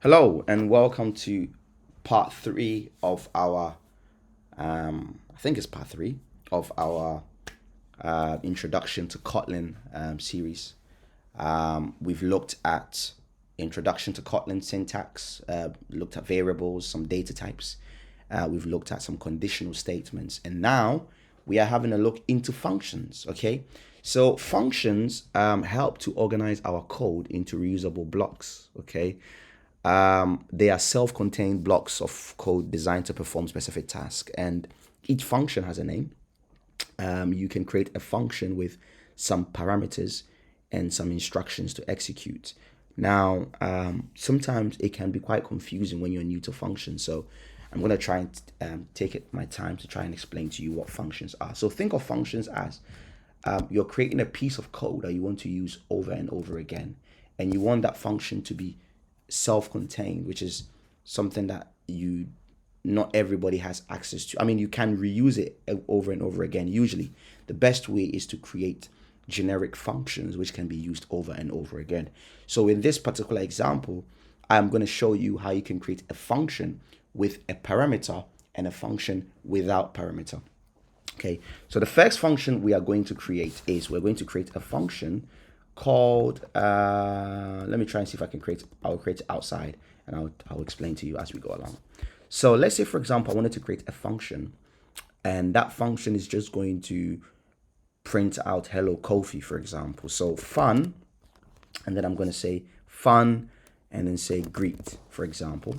Hello and welcome to part three of our, I think it's part three of our introduction to Kotlin series. We've looked at introduction to Kotlin syntax, looked at variables, some data types. We've looked at some conditional statements, and now we are having a look into functions. Okay, so functions help to organize our code into reusable blocks. Okay. They are self-contained blocks of code designed to perform specific tasks, and each function has a name. You can create a function with some parameters and some instructions to execute. Now, sometimes it can be quite confusing when you're new to functions, so I'm going to try and take my time to try and explain to you what functions are. So think of functions as you're creating a piece of code that you want to use over and over again, and you want that function to be self-contained, which is something that not everybody has access to. I mean, you can reuse it over and over again. Usually the best way is to create generic functions which can be used over and over again. So in this particular example, I'm going to show you how you can create a function with a parameter and a function without parameter. Okay, so the first function we are going to create is we're going to create a function called let me try and see if I'll create it outside, and I'll explain to you as we go along. So let's say, for example, I wanted to create a function, and that function is just going to print out hello Kofi, for example. So fun, and then I'm going to say fun and then say greet, for example.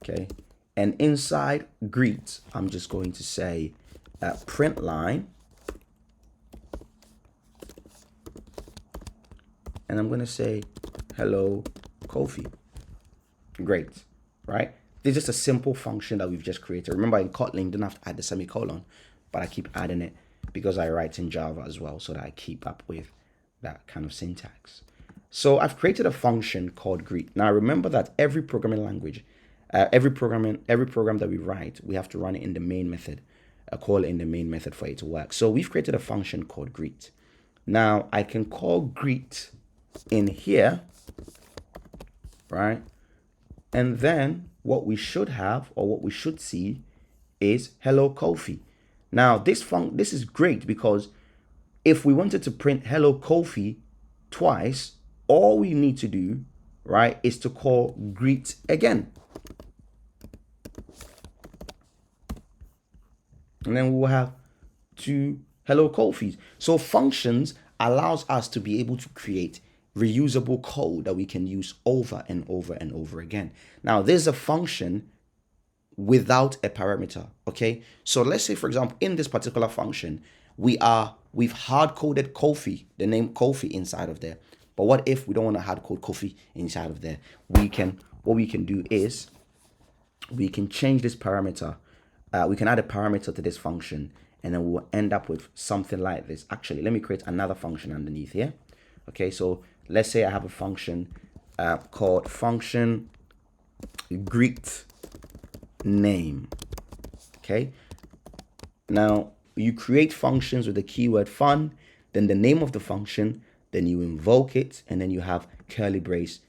Okay, and inside greet I'm just going to say print line, and I'm going to say hello Kofi. Great, right? This is just a simple function that we've just created. Remember, in Kotlin you don't have to add the semicolon, but I keep adding it because I write in Java as well, so that I keep up with that kind of syntax. So I've created a function called greet. Now remember that every programming language, every program that we write, we have to run it in the main method, call it in the main method for it to work. So we've created a function called greet. Now I can call greet in here, right? And then what we should have, or what we should see, is hello Kofi. Now this is great because if we wanted to print hello Kofi twice, all we need to do, right, is to call greet again. And then we will have two hello Kofis. So functions allows us to be able to create reusable code that we can use over and over and over again. Now, there's a function without a parameter, okay? So let's say, for example, in this particular function, we've hard-coded Kofi, the name Kofi inside of there. But what if we don't want to hard-code Kofi inside of there? What we can do is we can change this parameter. We can add a parameter to this function, and then we'll end up with something like this. Actually, let me create another function underneath here. Okay, so let's say I have a function called function greet name. Okay, now you create functions with the keyword fun, then the name of the function, then you invoke it, and then you have curly brace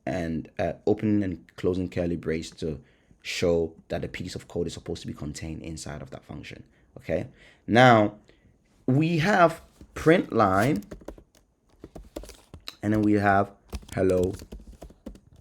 and opening and closing curly brace to show that a piece of code is supposed to be contained inside of that function. Okay, now we have print line, and then we have hello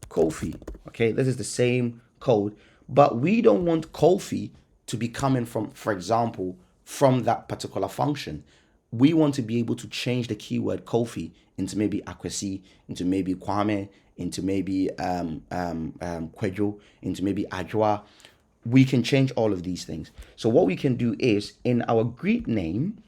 Kofi. Okay, this is the same code, but we don't want Kofi to be coming from, for example, from that particular function. We want to be able to change the keyword Kofi into maybe Akwesi, into maybe Kwame, into maybe Kwejo, into maybe Ajwa. We can change all of these things. So what we can do is, in our greet name,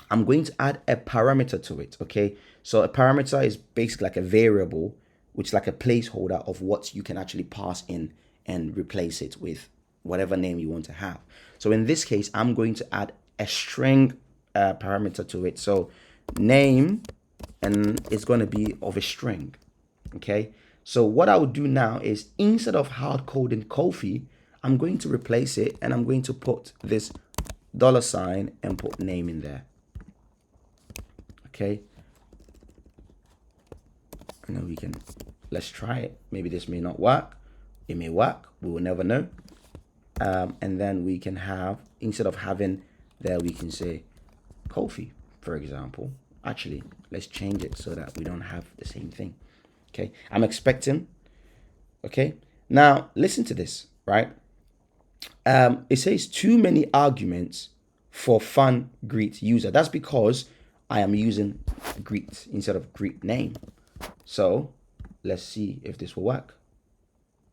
I'm going to add a parameter to it, okay? So a parameter is basically like a variable, which is like a placeholder of what you can actually pass in and replace it with whatever name you want to have. So in this case, I'm going to add a string parameter to it. So name, and it's going to be of a string, okay? So what I would do now is, instead of hard coding Kofi, I'm going to replace it, and I'm going to put this $ and put name in there. Okay, and then we can let's try it. Maybe this may not work. It may work. We will never know. And then we can have, instead of having there, we can say coffee, for example. Actually, let's change it so that we don't have the same thing. Okay, I'm expecting. Okay, now listen to this, right? It says too many arguments for fun greet user. That's because I am using greet instead of greet name. So let's see if this will work.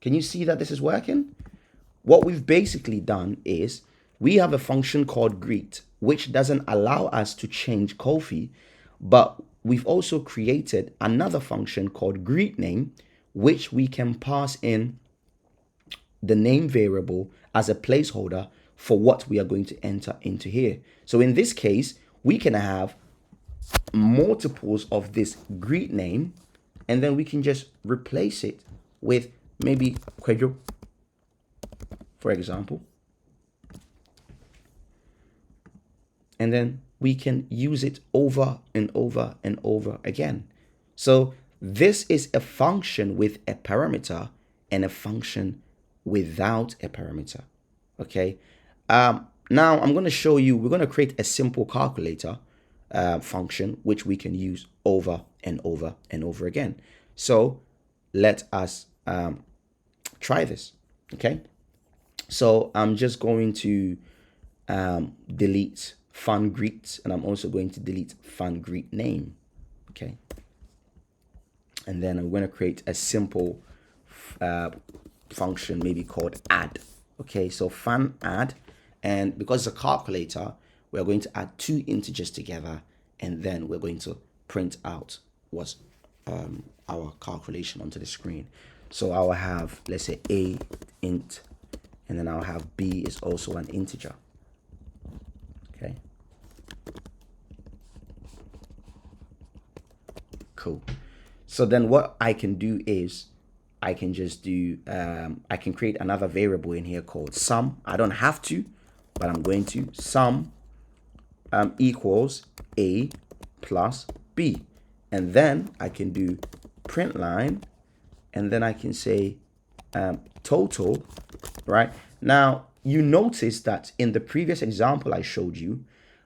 Can you see that this is working? What we've basically done is we have a function called greet, which doesn't allow us to change coffee, but we've also created another function called greet name, which we can pass in the name variable as a placeholder for what we are going to enter into here. So in this case, we can have multiples of this greet name, and then we can just replace it with maybe Kwejo, for example. And then we can use it over and over and over again. So this is a function with a parameter and a function without a parameter. Okay. Now I'm going to show you, we're going to create a simple calculator function, which we can use over and over and over again. So let us try this. Okay. So I'm just going to delete fun greet, and I'm also going to delete fun greet name. Okay. And then I'm going to create a simple function, maybe called add. Okay, so fun add, and because it's a calculator, we're going to add two integers together, and then we're going to print out what's our calculation onto the screen. So I'll have, let's say, a int, and then I'll have b is also an integer. Okay. Cool. So then what I can do is I can just do, I can create another variable in here called sum. I don't have to, but I'm going to. Sum equals a plus b. And then I can do print line, and then I can say total, right? Now, you notice that in the previous example I showed you,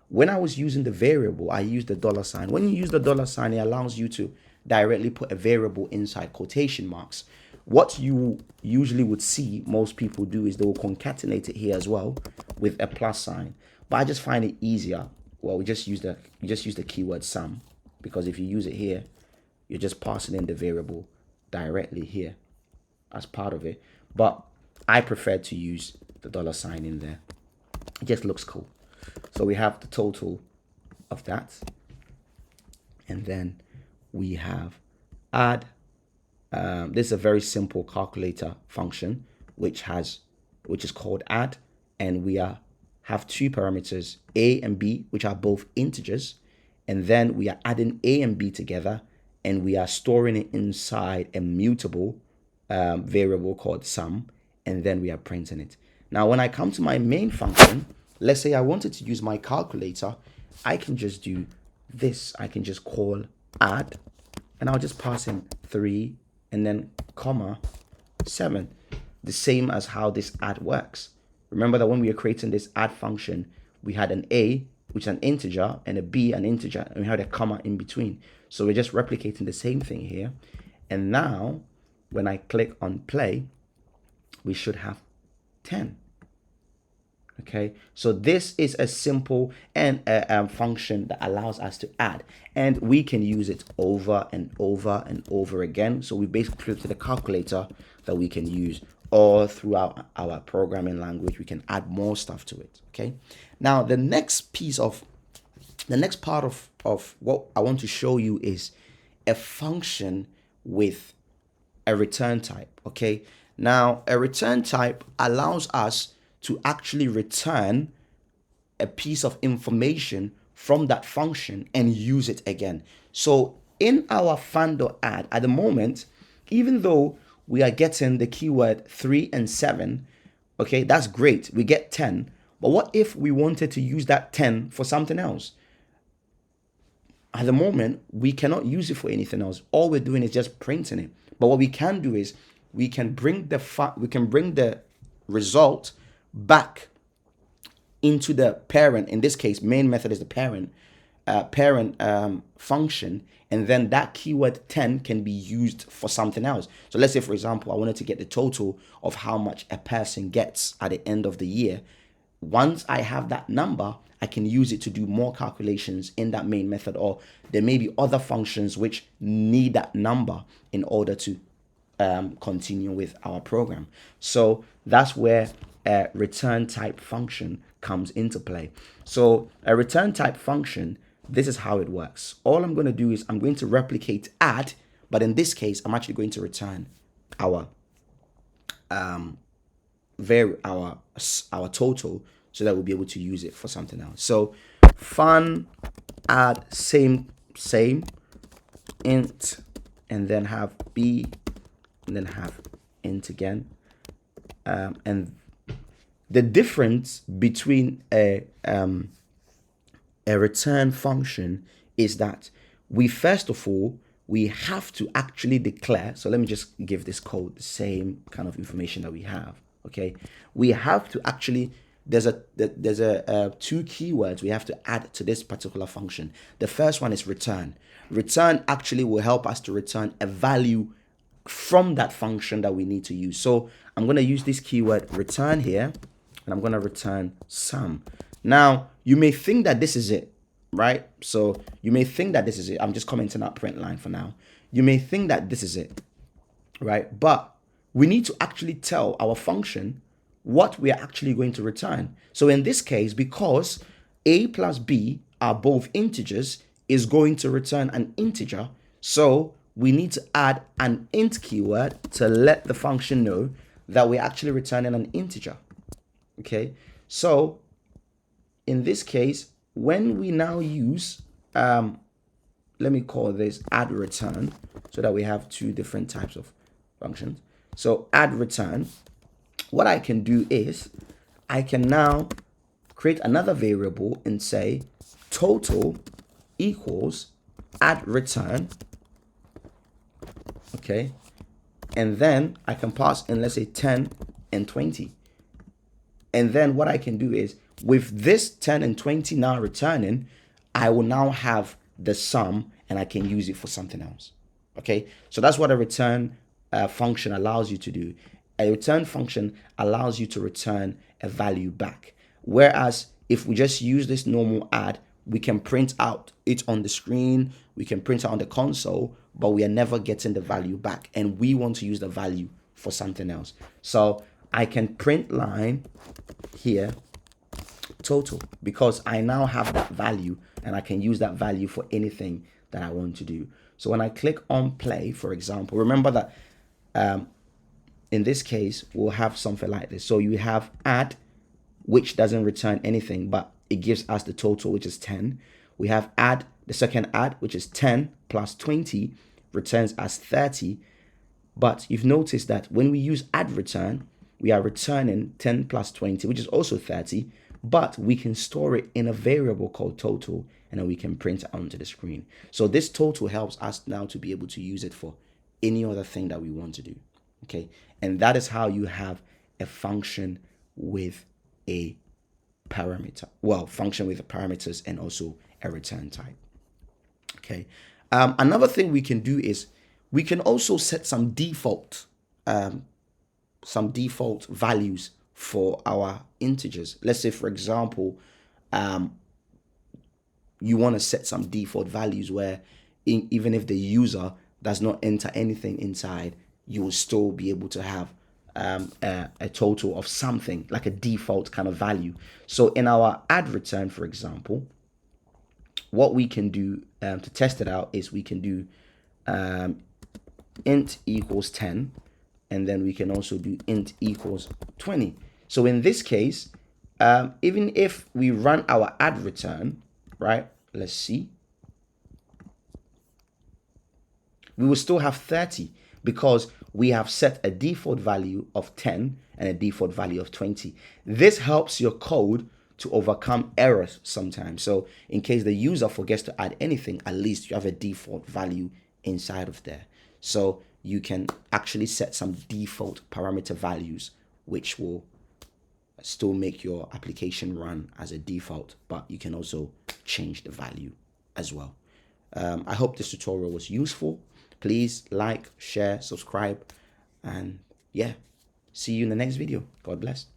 when I was using the variable, I used the dollar sign. When you use the dollar sign, it allows you to directly put a variable inside quotation marks. What you usually would see most people do is they will concatenate it here as well with a plus sign. But I just find it easier. Well, we just use the keyword sum, because if you use it here, you're just passing in the variable directly here as part of it. But I prefer to use the dollar sign in there. It just looks cool. So we have the total of that, and then we have add. This is a very simple calculator function which is called add, and we have two parameters, a and b, which are both integers, and then we are adding a and b together, and we are storing it inside a mutable variable called sum, and then we are printing it. Now when I come to my main function, let's say I wanted to use my calculator, I can just do this. I can just call add, and I'll just pass in 3 and then comma 7, the same as how this add works. Remember that when we were creating this add function, we had an a, which is an integer, and a b, an integer, and we had a comma in between. So we're just replicating the same thing here. And now when I click on play, we should have 10. Okay, so this is a simple and function that allows us to add, and we can use it over and over and over again. So we basically created a calculator that we can use all throughout our programming language. We can add more stuff to it. Okay, now the next part of what I want to show you is a function with a return type. Okay, now a return type allows us to actually return a piece of information from that function and use it again. So in our fun.add at the moment, even though we are getting the keyword 3 and 7, okay, that's great. We get 10. But what if we wanted to use that 10 for something else? at the moment, we cannot use it for anything else. All we're doing is just printing it. But what we can do is we can bring the result back into the parent. In this case, main method is the parent function, and then that keyword 10 can be used for something else. So let's say, for example, I wanted to get the total of how much a person gets at the end of the year. Once I have that number, I can use it to do more calculations in that main method, or there may be other functions which need that number in order to continue with our program. So that's where a return type function comes into play. So a return type function, this is how it works. All I'm going to do is I'm going to replicate add, but in this case, I'm actually going to return our our total, so that we'll be able to use it for something else. So fun add same int, and then have b, and then have int again. And the difference between a return function is that we have to actually declare. So let me just give this code the same kind of information that we have. Okay, we have to actually, there's a two keywords we have to add to this particular function. The first one is return. Return actually will help us to return a value from that function that we need to use. So I'm going to use this keyword return here, and I'm going to return sum. Now, you may think that this is it, right? So you may think that this is it. I'm just commenting out print line for now. You may think that this is it, right? But we need to actually tell our function what we are actually going to return. So in this case, because a plus b are both integers, is going to return an integer. So we need to add an int keyword to let the function know that we're actually returning an integer. Okay, so in this case, when we now use, let me call this add return, so that we have two different types of functions. So add return, what I can do is I can now create another variable and say total equals add return. Okay, and then I can pass in, let's say 10 and 20. And then what I can do is with this 10 and 20 now returning, I will now have the sum, and I can use it for something else. Okay, so that's what a return function allows you to do. A return function allows you to return a value back. Whereas if we just use this normal add, we can print out it on the screen, we can print out on the console, but we are never getting the value back, and we want to use the value for something else. So I can print line here total, because I now have that value, and I can use that value for anything that I want to do. So when I click on play, for example, remember that in this case, we'll have something like this. So you have add, which doesn't return anything, but it gives us the total, which is 10. We have add, the second add, which is 10 plus 20, returns as 30. But you've noticed that when we use add return, we are returning 10 plus 20, which is also 30, but we can store it in a variable called total, and then we can print it onto the screen. So this total helps us now to be able to use it for any other thing that we want to do. Okay, and that is how you have a function with a parameter. Well, function with parameters and also a return type. Okay, another thing we can do is we can also set some default values for our integers. Let's say, for example, you want to set some default values where even if the user does not enter anything inside, you will still be able to have a total of something like a default kind of value. So in our add return, for example, what we can do to test it out is we can do int equals 10, and then we can also do int equals 20. So in this case, even if we run our add return, right, let's see, we will still have 30, because we have set a default value of 10 and a default value of 20. This helps your code to overcome errors sometimes. So in case the user forgets to add anything, at least you have a default value inside of there. So you can actually set some default parameter values, which will still make your application run as a default, but you can also change the value as well. I hope this tutorial was useful. Please like, share, subscribe, and yeah, see you in the next video. God bless.